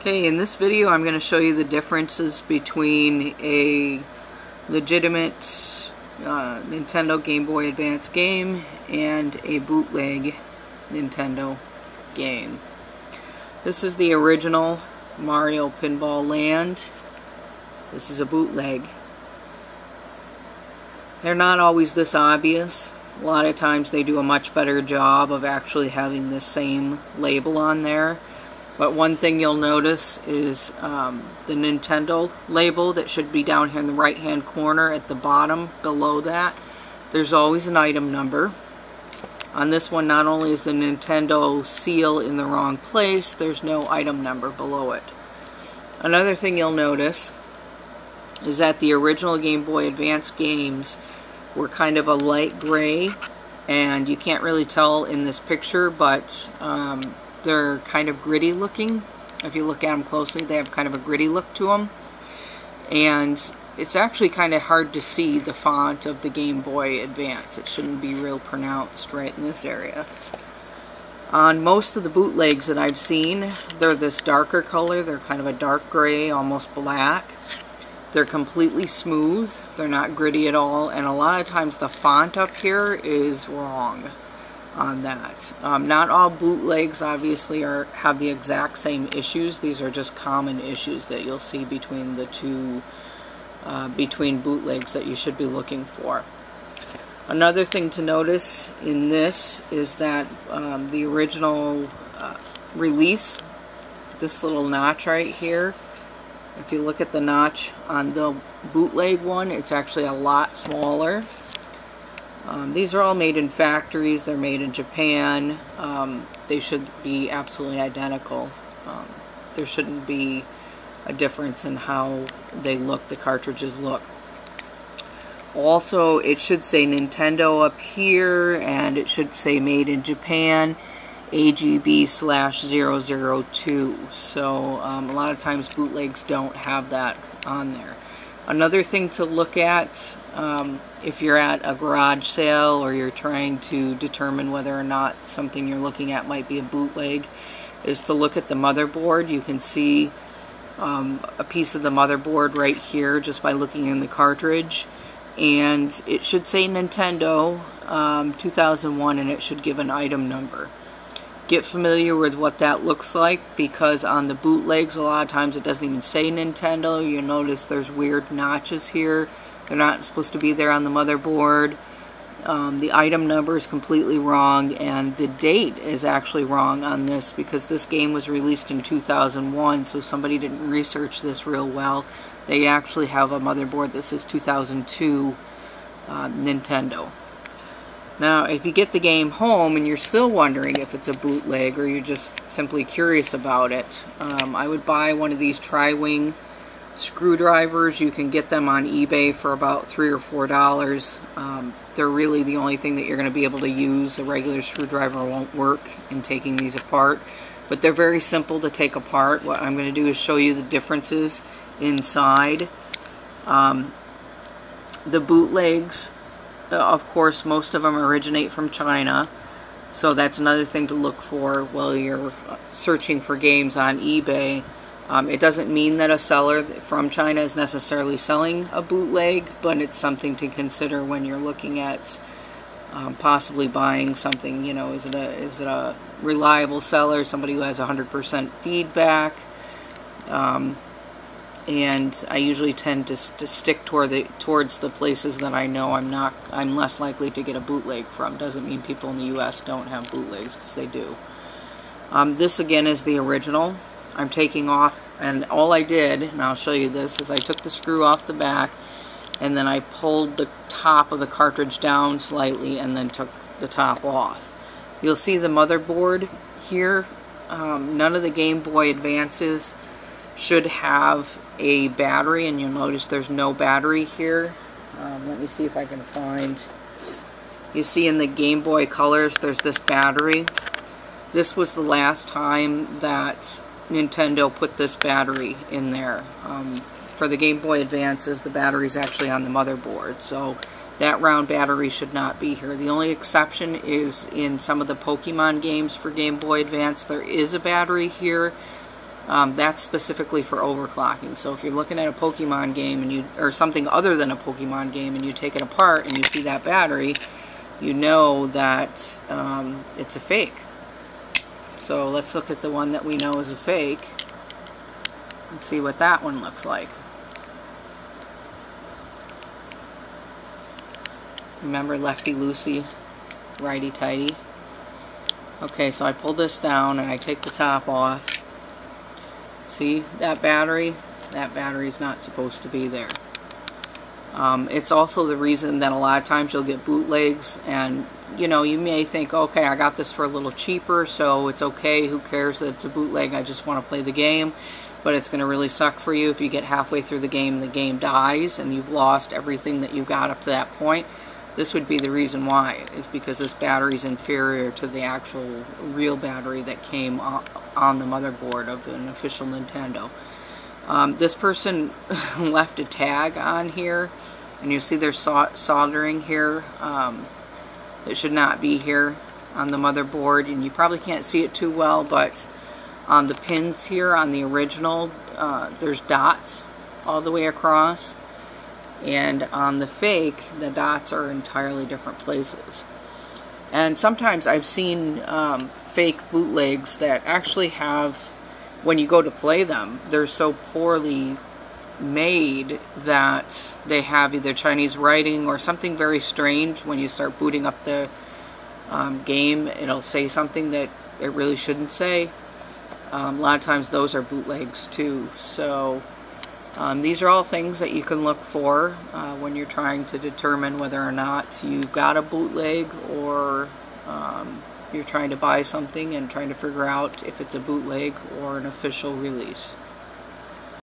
Okay, in this video I'm going to show you the differences between a legitimate Nintendo Game Boy Advance game and a bootleg Nintendo game. This is the original Mario Pinball Land. This is a bootleg. They're not always this obvious. A lot of times they do a much better job of actually having the same label on there. But one thing you'll notice is the Nintendo label that should be down here in the right hand corner at the bottom below that. There's always an item number. On this one, not only is the Nintendo seal in the wrong place, there's no item number below it. Another thing you'll notice is that the original Game Boy Advance games were kind of a light gray, and you can't really tell in this picture, but they're kind of gritty looking. If you look at them closely, they have kind of a gritty look to them. And it's actually kind of hard to see the font of the Game Boy Advance. It shouldn't be real pronounced right in this area. On most of the bootlegs that I've seen, they're this darker color. They're kind of a dark gray, almost black. They're completely smooth. They're not gritty at all. And a lot of times the font up here is wrong on that. Not all bootlegs obviously have the exact same issues. These are just common issues that you'll see between the two between bootlegs that you should be looking for. Another thing to notice in this is that the original release, this little notch right here, if you look at the notch on the bootleg one, it's actually a lot smaller. These are all made in factories. They're made in Japan. They should be absolutely identical. There shouldn't be a difference in how they look, the cartridges look. Also, it should say Nintendo up here, and it should say made in Japan, AGB/002. So a lot of times bootlegs don't have that on there. Another thing to look at if you're at a garage sale or you're trying to determine whether or not something you're looking at might be a bootleg is to look at the motherboard. You can see a piece of the motherboard right here just by looking in the cartridge, and it should say Nintendo 2001, and it should give an item number. Get familiar with what that looks like, because on the bootlegs a lot of times it doesn't even say Nintendo. You'll notice there's weird notches here. They're not supposed to be there on the motherboard. The item number is completely wrong, and the date is actually wrong on this because this game was released in 2001, so somebody didn't research this real well. They actually have a motherboard that says 2002 Nintendo. Now, if you get the game home and you're still wondering if it's a bootleg or you're just simply curious about it, I would buy one of these tri-wing screwdrivers. You can get them on eBay for about $3 or $4. They're really the only thing that you're going to be able to use. A regular screwdriver won't work in taking these apart, but they're very simple to take apart. What I'm going to do is show you the differences inside. The bootlegs, of course, most of them originate from China, so that's another thing to look for while you're searching for games on eBay. It doesn't mean that a seller from China is necessarily selling a bootleg, but it's something to consider when you're looking at possibly buying something. You know, is it a reliable seller, somebody who has 100% feedback? And I usually tend to stick towards the places that I know I'm less likely to get a bootleg from. Doesn't mean people in the U.S. don't have bootlegs, because they do. This again is the original. I'm taking off, and all I did, and I'll show you this, is I took the screw off the back, and then I pulled the top of the cartridge down slightly, and then took the top off. You'll see the motherboard here. None of the Game Boy Advances should have a battery, and you'll notice there's no battery here. Let me see if I can find. You see in the Game Boy Colors there's this battery. This was the last time that Nintendo put this battery in there. For the Game Boy Advances, the battery's actually on the motherboard, so that round battery should not be here. The only exception is in some of the Pokemon games for Game Boy Advance. There is a battery here. That's specifically for overclocking. So if you're looking at a Pokemon game and or something other than a Pokemon game, and you take it apart and you see that battery, you know that it's a fake. So let's look at the one that we know is a fake and see what that one looks like. Remember lefty loosey, righty tighty. Okay, so I pull this down and I take the top off. See that battery? That battery's not supposed to be there. It's also the reason that a lot of times you'll get bootlegs, and you know, you may think, okay, I got this for a little cheaper, so it's okay, who cares that it's a bootleg, I just want to play the game. But it's going to really suck for you if you get halfway through the game dies and you've lost everything that you got up to that point. This would be the reason why, is because this battery is inferior to the actual real battery that came on the motherboard of an official Nintendo. This person left a tag on here, and you see there's soldering here. It should not be here on the motherboard, and you probably can't see it too well, but on the pins here on the original, there's dots all the way across. And on the fake, the dots are entirely different places. And sometimes I've seen fake bootlegs that actually have, when you go to play them, they're so poorly made that they have either Chinese writing or something very strange. When you start booting up the game, it'll say something that it really shouldn't say. A lot of times those are bootlegs too. So these are all things that you can look for when you're trying to determine whether or not you've got a bootleg, or you're trying to buy something and trying to figure out if it's a bootleg or an official release.